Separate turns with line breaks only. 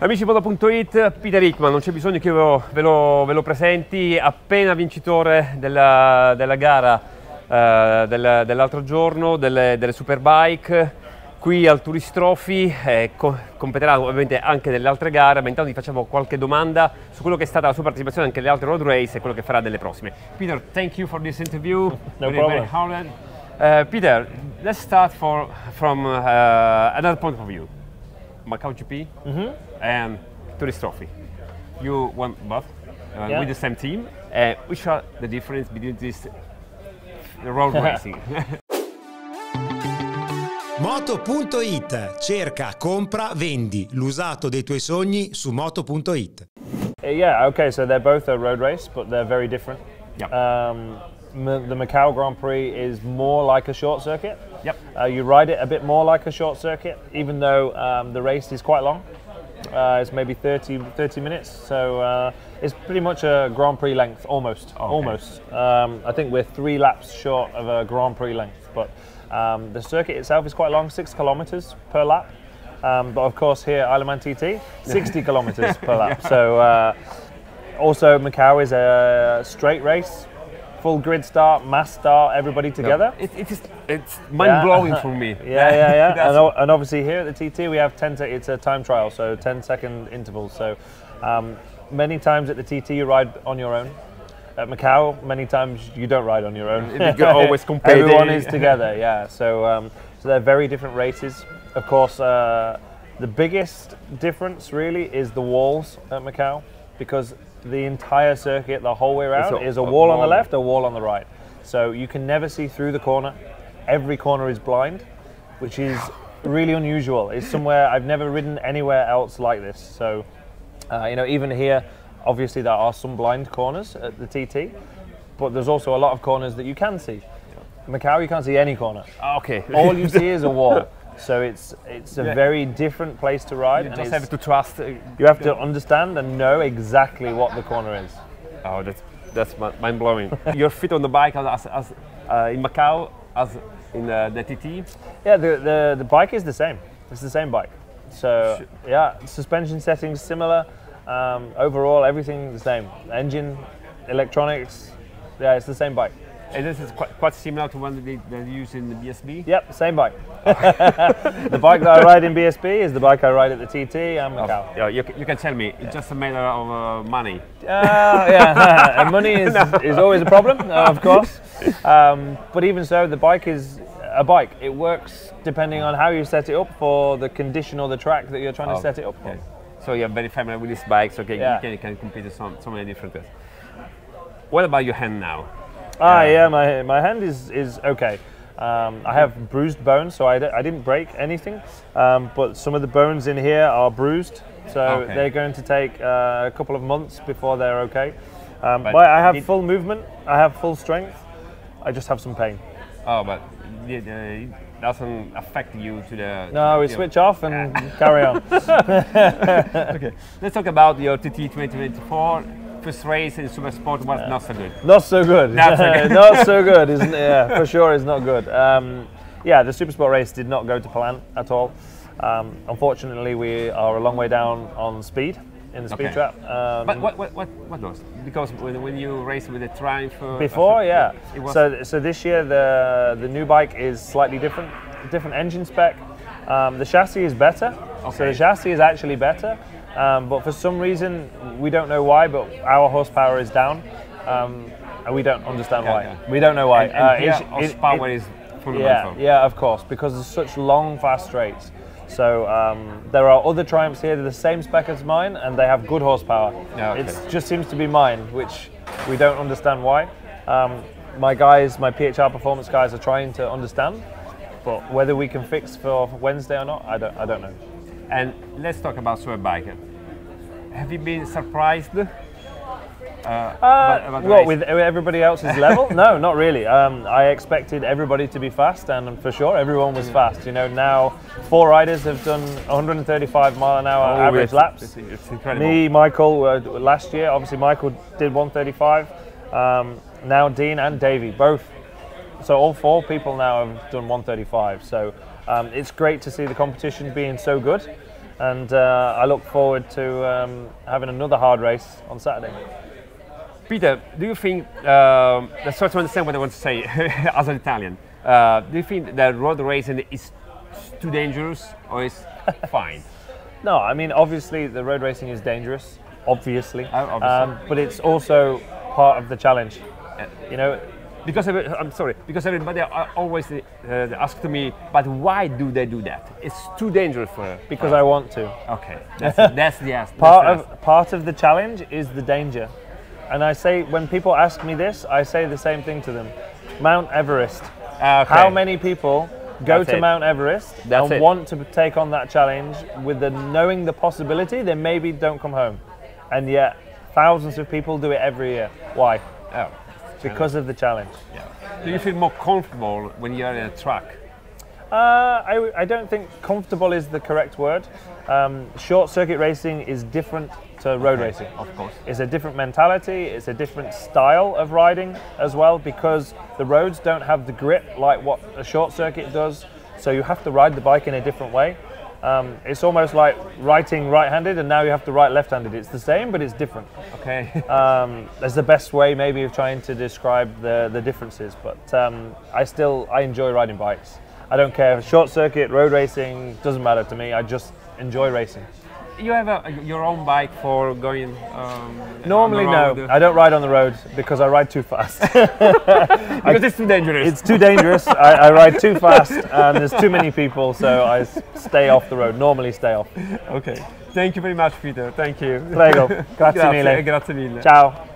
Amici di Moto.it, Peter Hickman, non c'è bisogno che ve lo presenti, appena vincitore della gara dell'altro giorno, delle Superbike, qui al Tourist Trophy, competerà ovviamente anche nelle altre gare, ma intanto gli facciamo qualche domanda su quello che è stata la sua partecipazione anche nelle altre road race e quello che farà nelle prossime. Peter, thank you for this interview.
No problem.
Peter, let's start from another point of view. Macau GP and Tourist Trophy. You won both with the same team. Which are the difference between this road racing?
Moto.it, cerca, compra, vendi l'usato dei tuoi sogni su Moto.it.
Yeah, okay, so they're both a road race, but they're very different.
Yep.
The Macau Grand Prix is more like a short circuit.
Yep.
You ride it a bit more like a short circuit, even though the race is quite long. It's maybe 30 minutes, so it's pretty much a Grand Prix length, almost.
Okay.
Almost. I think we're 3 laps short of a Grand Prix length, but the circuit itself is quite long, 6 kilometers per lap. But of course here, Isle of Man TT, 60 kilometers per lap. So also Macau is a straight race. Full grid start, mass start, everybody together.
It's mind-blowing for me.
Yeah. And obviously here at the TT we have it's a time trial, so 10-second intervals. So many times at the TT you ride on your own. At Macau, many times you don't ride on your own.
You always compete.
Everyone is together, yeah. So they're very different races. Of course, the biggest difference really is the walls at Macau, because the entire circuit, the whole way around, is a wall on the left, a wall on the right. So you can never see through the corner. Every corner is blind, which is really unusual. It's somewhere I've never ridden anywhere else like this. So, even here, obviously there are some blind corners at the TT, but there's also a lot of corners that you can see. Macau, you can't see any corner.
Okay.
All you see is a wall. So it's a very different place to ride.
You just have to trust.
You have to understand and know exactly what the corner is.
Oh, that's mind blowing. You're fit on the bike as in Macau as in the TT.
Yeah, the bike is the same. It's the same bike. So yeah, suspension settings similar. Overall, everything the same. Engine, electronics. Yeah, it's the same bike.
And this is quite similar to one that they use in the BSB?
Yep, same bike. The bike that I ride in BSB is the bike I ride at the TT and Macau.
Oh, yeah, you can tell me, it's just a matter of money.
And money is always a problem, of course. But even so, the bike is a bike. It works depending on how you set it up for the condition or the track that you're trying to set it up for.
Okay. So you're very familiar with this bike, so you can compete in so many different ways. What about your hand now?
My hand is okay. I have bruised bones, so I didn't break anything, but some of the bones in here are bruised, so they're going to take a couple of months before they're okay. But I have full movement, I have full strength, I just have some pain.
Oh, but it doesn't affect you to the...
No, we switch off and carry on.
Okay, let's talk about your TT 2024. First race in Super Sport was not so good.
Not so good. Not so good, isn't it? Yeah, for sure it's not good. Yeah, the Super Sport race did not go to plan at all. Unfortunately, we are a long way down on speed in the speed trap.
But what was? Because when you race with the Triumph
before, yeah. So this year the new bike is slightly different engine spec. The chassis is better. So the chassis is actually better. But for some reason, we don't know why, but our horsepower is down, and we don't understand why. Yeah. We don't know why.
Horsepower is fundamental.
Yeah, of course, because there's such long, fast straights. So there are other Triumphs here that are the same spec as mine, and they have good horsepower. It just seems to be mine, which we don't understand why. My PHR performance guys are trying to understand, but whether we can fix for Wednesday or not, I don't know.
And let's talk about Superbike. Have you been surprised?
With everybody else's level? No, not really. I expected everybody to be fast, and for sure everyone was fast. Now 4 riders have done 135 mile an hour average laps.
It's incredible.
Me, Michael, last year, obviously Michael did 135. Now Dean and Davey, both. So all 4 people now have done 135. So it's great to see the competition being so good. and I look forward to having another hard race on Saturday.
Peter, do you think, let's try to understand what I want to say as an Italian, do you think that road racing is too dangerous or is fine?
No, I mean, obviously the road racing is dangerous, obviously. But it's also part of the challenge, you know.
Because because everybody always asks me, but why do they do that? It's too dangerous for.
Because I want to.
Okay, that's the answer.
Part of the challenge is the danger, and I say when people ask me this, I say the same thing to them. Mount Everest.
Okay.
How many people go to Mount Everest and want to take on that challenge with knowing the possibility they maybe don't come home, and yet thousands of people do it every year. Why?
Oh.
Because of the challenge.
Yeah. Do you feel more comfortable when you're in a track?
I don't think comfortable is the correct word. Short circuit racing is different to road racing.
Of course.
It's a different mentality, it's a different style of riding as well, because the roads don't have the grip like what a short circuit does, so you have to ride the bike in a different way. It's almost like writing right-handed and now you have to write left-handed. It's the same, but it's different.
Okay.
That's the best way maybe of trying to describe the differences, but I enjoy riding bikes. I don't care, short circuit, road racing, doesn't matter to me. I just enjoy racing.
You have your own bike for going
Normally no, I don't ride on the road because I ride too fast.
Because it's too dangerous.
It's too dangerous, I ride too fast and there's too many people, so I stay off the road, normally stay off.
Okay, thank you very much Peter, thank you.
Prego, grazie mille.
Grazie mille.
Ciao.